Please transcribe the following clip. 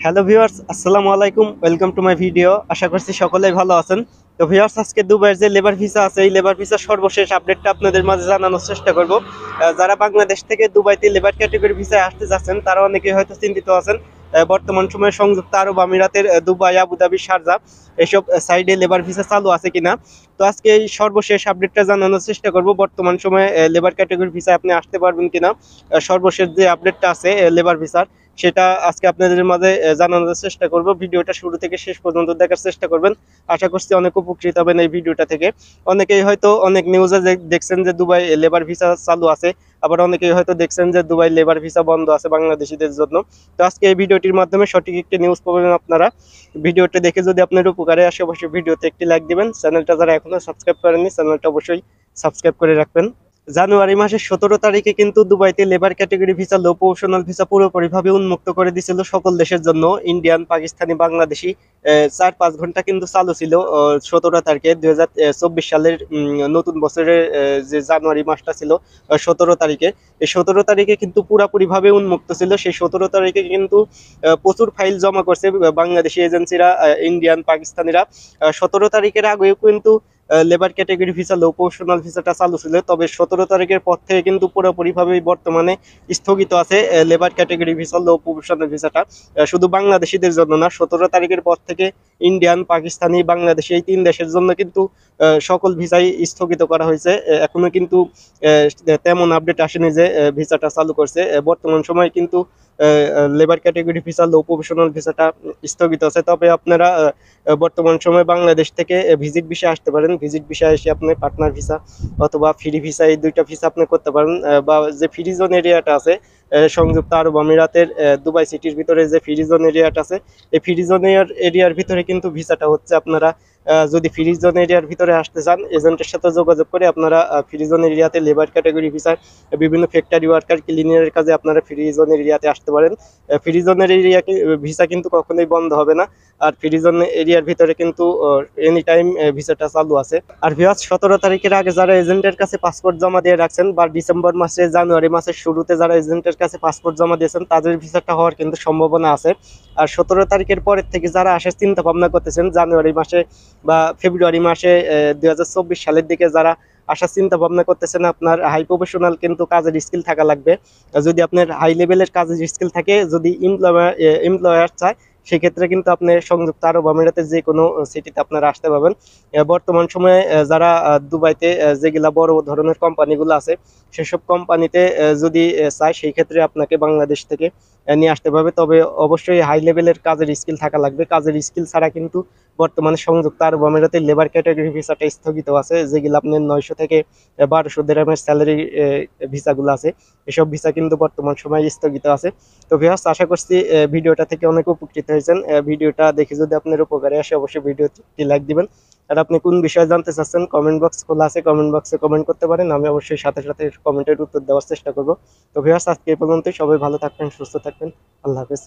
Hello viewers, আসসালামু আলাইকুম। Welcome to my video. আশা করছি সকলেই ভালো আছেন। তো ভিউয়ার্স, আজকে দুবাইয়ের যে লেবার ভিসা আছে, এই লেবার ভিসার সর্বশেষ আপডেটটা আপনাদের মাঝে জানানোর চেষ্টা করব। যারা বাংলাদেশ থেকে দুবাইতে লেবার ক্যাটাগরি ভিসায় আসতে যাচ্ছেন, তারা অনেকেই হয়তো চিন্তিত আছেন। বর্তমান সময়ে সংযুক্ত আরব আমিরাতের দুবাই, আবুধাবি, শারজা এসব সাইডে লেবার ভিসা চালু আছে কিনা। তো আজকে এই সর্বশেষ আপডেটটা জানানোর চেষ্টা করব। বর্তমান সময়ে লেবার ক্যাটাগরি ভিসায় আপনি আসতে পারবেন কিনা, সর্বশেষ যে আপডেটটা আছে লেবার ভিসার, সেটা আজকে আপনাদের মাঝে জানানোর চেষ্টা করব। ভিডিওটা শুরু থেকে শেষ পর্যন্ত দেখার চেষ্টা করবেন। আশা করছি অনেক উপকৃত হবেন এই ভিডিওটা থেকে। অনেকেই হয়তো অনেক নিউজে দেখছেন যে দুবাই লেবার ভিসা চালু আছে, আবার অনেকেই হয়তো দেখছেন যে দুবাই লেবার ভিসা বন্ধ আছে বাংলাদেশিদের জন্য। তো আজকে এই ভিডিওটির মাধ্যমে সঠিক একটি নিউজ পাবেন আপনারা। ভিডিওটা দেখে যদি আপনার উপকারে আসে, অবশ্যই ভিডিওতে একটি লাইক দিবেন। চ্যানেলটা যারা এখনো সাবস্ক্রাইব করেননি, চ্যানেলটা অবশ্যই সাবস্ক্রাইব করে রাখবেন। জানুয়ারি মাসের 17 তারিখে কিন্তু দুবাইতে লেবার ক্যাটাগরি ভিসা, লো প্রফেশনাল ভিসা পুরোপুরিভাবে উন্মুক্ত করে দিয়েছিল সকল দেশের জন্য। ইন্ডিয়ান, পাকিস্তানি, বাংলাদেশি 4-5 ঘন্টা কিন্তু চালু ছিল 17 তারিখে 2024 সালের নতুন বছরের যে জানুয়ারি মাসটা ছিল 17 তারিখে। এই 17 তারিখে কিন্তু পুরোপুরিভাবে উন্মুক্ত ছিল। সেই 17 তারিখে কিন্তু প্রচুর ফাইল জমা করছে বাংলাদেশি এজেন্সিরা, ইন্ডিয়ান, পাকিস্তানিরা। 17 তারিখের আগেও কিন্তু লেবার ক্যাটাগরি ভিসা, লো প্রফেশনাল ভিসাটা চালু ছিল। তবে 17 তারিখের পর থেকে কিন্তু পুরোপুরিভাবে বর্তমানে স্থগিত আছে লেবার ক্যাটাগরি ভিসা, লো প্রফেশনাল ভিসাটা। শুধু বাংলাদেশিদের জন্য না, 17 তারিখের পর থেকে ইন্ডিয়ান, পাকিস্তানি, বাংলাদেশি এই 3 দেশের জন্য কিন্তু সকল ভিসাই স্থগিত করা হয়েছে। এখনো কিন্তু তেমন আপডেট আসেনি যে ভিসাটা চালু করছে। বর্তমান সময়ে কিন্তু লেবার ক্যাটাগরি ভিসা, লো প্রফেশনাল ভিসাটা স্থগিত আছে। তবে আপনারা বর্তমান সময়ে বাংলাদেশ থেকে ভিজিট ভিসা আসতে পারেন। ভিজিট ভিসা এসে আপনি পার্টনার ভিসা অথবা ফ্রি ভিসা, এই দুইটা ভিসা আপনি করতে পারেন। বা যে ফ্রি জোন এরিয়াটা আছে সংযুক্ত আরব আমিরাতের দুবাই সিটির ভিতরে যে ফ্রি জোন এরিয়াটা আছে, এই ফ্রি জোন এরিয়ার ভিতরে কিন্তু ভিসাটা হচ্ছে আপনারা যদি ফ্রি জোন এরিয়ার ভিতরে আসতে চান, এজেন্টের সাথে যোগাযোগ করে আপনারা ফ্রি জোন এরিয়াতে লেবার ক্যাটাগরি ভিসা, বিভিন্ন ফ্যাক্টরি ওয়ার্কার, ক্লিনারের কাজে আপনারা ফ্রি জোন এরিয়াতে আসতে পারেন। ফ্রি জোনের এরিয়া ভিসা কিন্তু কখনোই বন্ধ হবে না। আর ফ্রি জোন এরিয়ার ভিতরে কিন্তু এনি টাইম ভিসাটা চালু আছে। আর ভিউয়ার্স, 17 তারিখের আগে যারা এজেন্টের কাছে পাসপোর্ট জমা দিয়ে রাখছেন, বা ডিসেম্বর মাসে, জানুয়ারি মাসের শুরুতে যারা এজেন্টের কাছে পাসপোর্ট জমা দিয়েছেন, তাদের ভিসাটা হওয়ার কিন্তু সম্ভাবনা আছে। আর 17 তারিখের পরের থেকে যারা আসার চিন্তা ভাবনা করতেছেন, জানুয়ারি মাসে বা ফেব্রুয়ারি মাসে 2024 সালের দিকে যারা আসার চিন্তা ভাবনা করতেছেন, আপনার হাই প্রফেশনাল কিন্তু কাজের স্কিল থাকা লাগবে। যদি আপনার হাই লেভেলের কাজের স্কিল থাকে, যদি এমপ্লয়ার চায়, সেক্ষেত্রে কিন্তু আপনি সংযুক্ত আরব আমিরাতের যে কোনো সিটিতে আপনারা আসতে পারবেন। বর্তমান সময়ে যারা দুবাইতে যেগুলা বড় ধরনের কোম্পানিগুলো আছে, সেসব কোম্পানিতে যদি চায়, সেই ক্ষেত্রে আপনাকে বাংলাদেশ থেকে নিয়ে আসতে পারবে। তবে অবশ্যই হাই লেভেলের কাজের স্কিল থাকা লাগবে। কাজের স্কিল ছাড়া কিন্তু বর্তমানে সংযুক্ত আরব আমিরাতের লেবার ক্যাটাগরি ভিসাটা স্থগিত আছে। যেগুলো আপনার 900 থেকে 1200 দিরহামের স্যালারি ভিসাগুলো আছে, এসব ভিসা কিন্তু বর্তমান সময়ে স্থগিত আছে। তো ভিউয়ার্স, আশা করছি ভিডিওটা থেকে অনেক উপকৃত হয়েছেন। ভিডিওটা দেখে যদি আপনার উপকারে আসে, অবশ্যই ভিডিওটি লাইক দিবেন। আর আপনি কোন বিষয়ে জানতে চাচ্ছেন, কমেন্ট বক্স খোলা আছে, কমেন্ট বক্সে কমেন্ট করতে পারেন। আমি অবশ্যই সাথে সাথে কমেন্টের উত্তর দেওয়ার চেষ্টা করব। তো ভিউয়ার্স, আজকে এই পর্যন্তই। সবাই ভালো থাকবেন, সুস্থ থাকবেন। আল্লাহ হাফেজ।